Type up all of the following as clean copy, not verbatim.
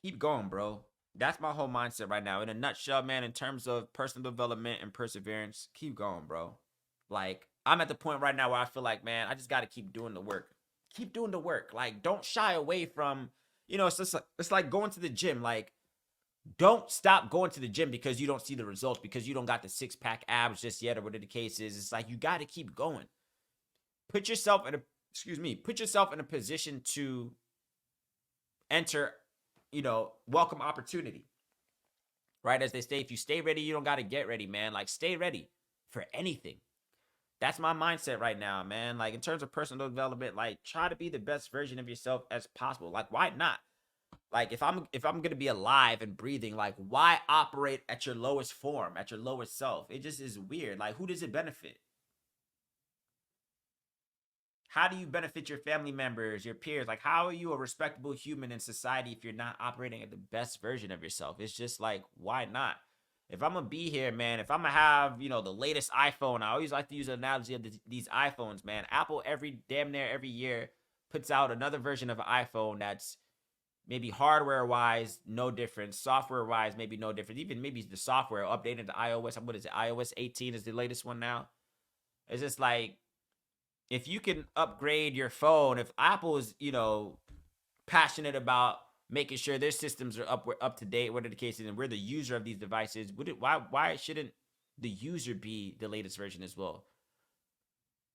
Keep going, bro. That's my whole mindset right now. In a nutshell, man, in terms of personal development and perseverance, keep going, bro. Like, I'm at the point right now where I feel like, man, I just got to keep doing the work. Keep doing the work. Like, don't shy away from, it's just like, it's like going to the gym. Like, don't stop going to the gym because you don't see the results, because you don't got the six pack abs just yet, or whatever the case is. It's like you got to keep going. Put yourself in a, put yourself in a position to enter, welcome opportunity, right? As they say, if you stay ready, you don't got to get ready, man. Like, stay ready for anything. That's my mindset right now, man. Like, in terms of personal development, like, try to be the best version of yourself as possible. Like, why not? Like, if I'm gonna be alive and breathing, like, why operate at your lowest form, at your lowest self? It just is weird. Like, who does it benefit? How do you benefit your family members, your peers? Like, how are you a respectable human in society if you're not operating at the best version of yourself? It's just like, why not? If I'm gonna be here, man, if I'm gonna have, the latest iPhone, I always like to use the analogy of these iPhones, man. Apple damn near every year puts out another version of an iPhone that's maybe hardware wise no different, software wise maybe no different, even maybe the software updated to iOS. What is it? iOS 18 is the latest one now. It's just like, if you can upgrade your phone, if Apple is, passionate about making sure their systems are up to date, whatever the case is, and we're the user of these devices, why shouldn't the user be the latest version as well?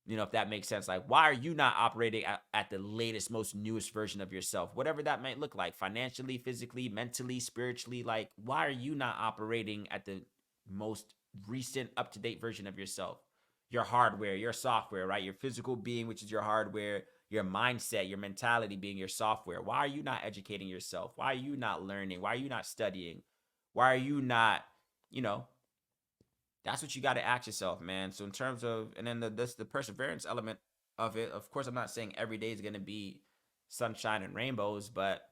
If that makes sense. Like, why are you not operating at the latest, most newest version of yourself, whatever that might look like, financially, physically, mentally, spiritually? Like, why are you not operating at the most recent, up-to-date version of yourself? Your hardware, your software, right? Your physical being, which is your hardware, your mindset, your mentality being your software. Why are you not educating yourself? Why are you not learning? Why are you not studying? Why are you not, you know, that's what you got to ask yourself, man. So in terms of, and then the perseverance element of it, of course, I'm not saying every day is going to be sunshine and rainbows, but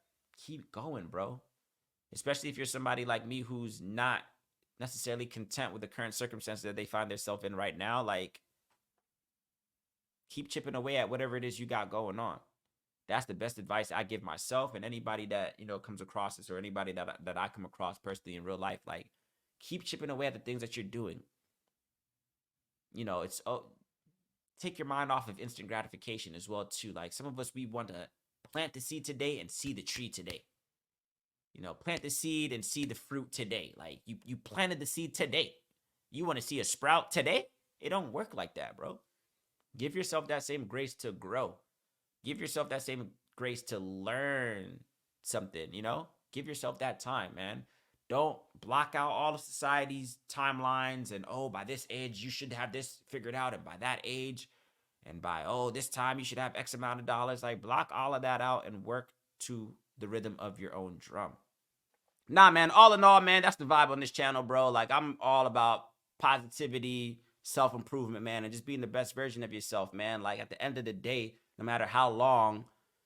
keep going, bro. Especially if you're somebody like me who's not necessarily content with the current circumstances that they find themselves in right now. Like, keep chipping away at whatever it is you got going on. That's the best advice I give myself and anybody that, comes across this, or anybody that I come across personally in real life. Like, keep chipping away at the things that you're doing. It's, take your mind off of instant gratification as well too. Like, some of us, we want to plant the seed today and see the tree today. Plant the seed and see the fruit today. Like, you planted the seed today. You want to see a sprout today? It don't work like that, bro. Give yourself that same grace to grow. Give yourself that same grace to learn something, Give yourself that time, man. Don't block out all of society's timelines and, oh, by this age you should have this figured out, and by that age and by, oh, this time you should have X amount of dollars. Like, block all of that out and work to the rhythm of your own drum. Nah, man, all in all, man, that's the vibe on this channel, bro. Like, I'm all about positivity, self-improvement, man, and just being the best version of yourself, man. Like, at the end of the day, no matter how long,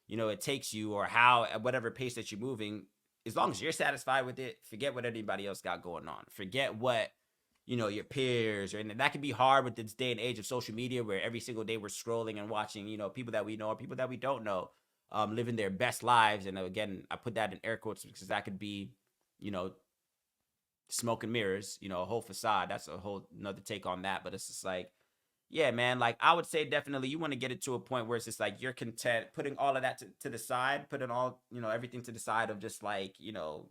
it takes you, or how, at whatever pace that you're moving, as long as you're satisfied with it, forget what anybody else got going on. Forget what, your peers, and that can be hard with this day and age of social media, where every single day we're scrolling and watching, people that we know or people that we don't know, living their best lives. And again, I put that in air quotes because that could be, you know, smoke and mirrors, a whole facade. That's a whole another take on that. But it's just like, yeah, man, like, I would say definitely you want to get it to a point where it's just like you're content putting all of that to the side, putting all, everything to the side of just like,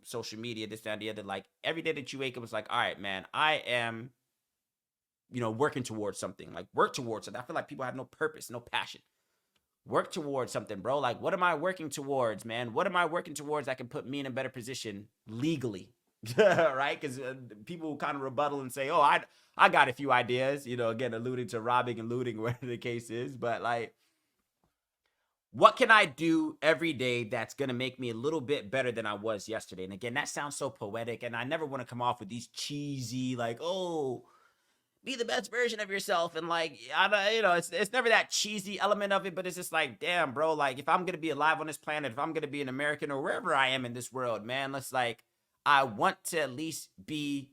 social media, this, that, and the other. Like, every day that you wake up, it's like, all right, man, I am, working towards something. Like, work towards it. I feel like people have no purpose, no passion. Work towards something, bro. Like, what am I working towards, man? What am I working towards that can put me in a better position legally? Right? Because people kind of rebuttal and say, oh, I got a few ideas, again, alluding to robbing and looting, whatever the case is. But like, what can I do every day that's going to make me a little bit better than I was yesterday? And again, that sounds so poetic. And I never want to come off with these cheesy, like, oh, be the best version of yourself. And like, I don't, it's never that cheesy element of it, but it's just like, damn, bro, like, if I'm going to be alive on this planet, if I'm going to be an American or wherever I am in this world, man, let's like, I want to at least be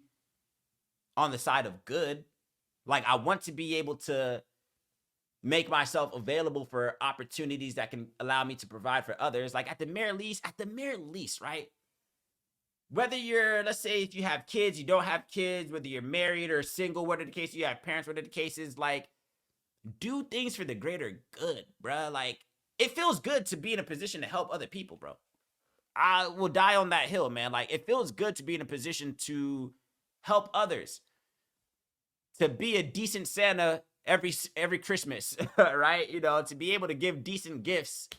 on the side of good. Like, I want to be able to make myself available for opportunities that can allow me to provide for others. Like, at the mere least, right? whether you're, let's say, if you have kids, you don't have kids, whether you're married or single, whatever the case, you have parents, whatever the case is, like, do things for the greater good, bruh. Like, it feels good to be in a position to help other people, bro. I will die on that hill, man. Like, it feels good to be in a position to help others, to be a decent Santa every Christmas, right? You know, to be able to give decent gifts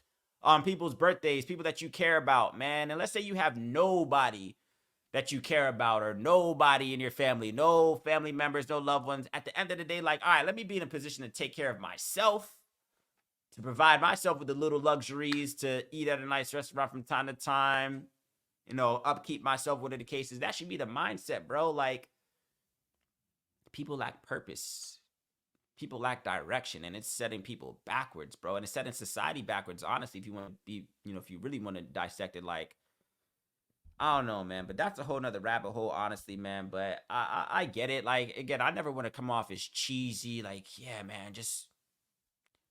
on people's birthdays, people that you care about, man. And let's say you have nobody that you care about, or nobody in your family, no family members, no loved ones. At the end of the day, like, all right, let me be in a position to take care of myself, to provide myself with the little luxuries, to eat at a nice restaurant from time to time, you know, upkeep myself, whatever the case is. That should be the mindset, bro. Like, people lack purpose. People lack direction, and it's setting people backwards, bro. And it's setting society backwards, honestly, if you want to be, you know, if you really want to dissect it. Like, I don't know, man, but that's a whole nother rabbit hole, honestly, man. But I get it. Like, again, I never want to come off as cheesy. Like, yeah, man, just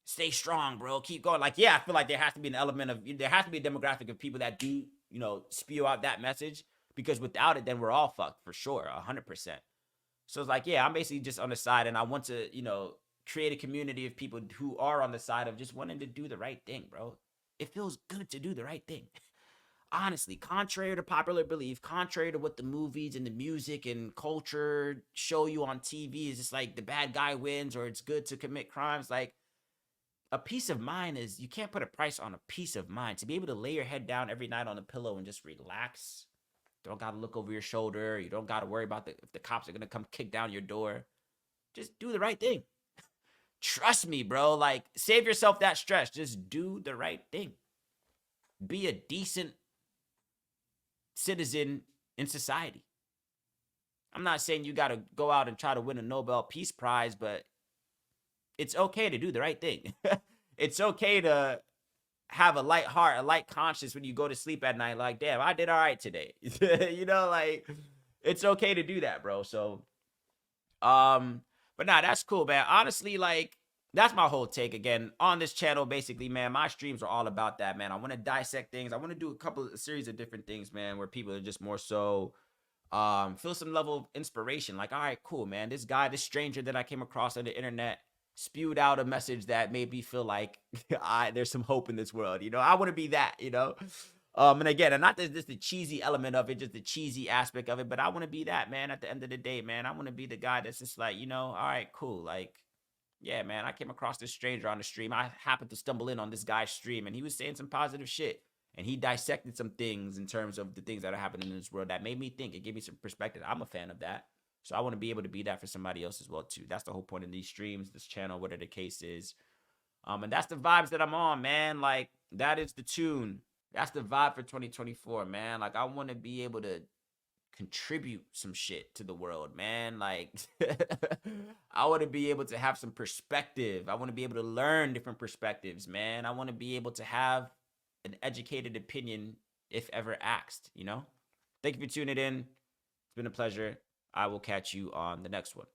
stay strong, bro. Keep going. Like, yeah, I feel like there has to be an element of, there has to be a demographic of people that do, you know, spew out that message, because without it, then we're all fucked for sure, 100%. So it's like, yeah, I'm basically just on the side, and I want to, you know, create a community of people who are on the side of just wanting to do the right thing, bro. It feels good to do the right thing. Honestly, contrary to popular belief, contrary to what the movies and the music and culture show you on TV, is just like the bad guy wins, or it's good to commit crimes. Like, a peace of mind is, you can't put a price on a peace of mind. To be able to lay your head down every night on a pillow and just relax. Don't gotta look over your shoulder. You don't gotta worry about if the cops are gonna come kick down your door. Just do the right thing. Trust me, bro. Like, save yourself that stress. Just do the right thing. Be a decent citizen in society. I'm not saying you gotta go out and try to win a Nobel Peace Prize, but it's okay to do the right thing. It's okay to have a light heart, a light conscience when you go to sleep at night. Like, damn, I did all right today. You know, like, it's okay to do that, bro. So, but nah, that's cool, man. Honestly, like, that's my whole take. Again, on this channel, basically, man, my streams are all about that, man. I want to dissect things. I want to do a series of different things, man, where people are just more so feel some level of inspiration. Like, all right, cool, man. This guy, this stranger that I came across on the internet, spewed out a message that made me feel like there's some hope in this world. You know, I want to be that, you know? And again, and not just the cheesy element of it, just the cheesy aspect of it, but I want to be that, man. At the end of the day, man, I want to be the guy that's just like, you know, all right, cool. Like, yeah, man, I came across this stranger on the stream. I happened to stumble in on this guy's stream, and he was saying some positive shit. And he dissected some things in terms of the things that are happening in this world that made me think. It gave me some perspective. I'm a fan of that. So I want to be able to be that for somebody else as well, too. That's the whole point of these streams, this channel, whatever the case is. And that's the vibes that I'm on, man. Like, that is the tune. That's the vibe for 2024, man. Like, I want to be able to contribute some shit to the world, man. Like, I want to be able to have some perspective. I want to be able to learn different perspectives, man. I want to be able to have an educated opinion if ever asked, you know? Thank you for tuning in. It's been a pleasure. I will catch you on the next one.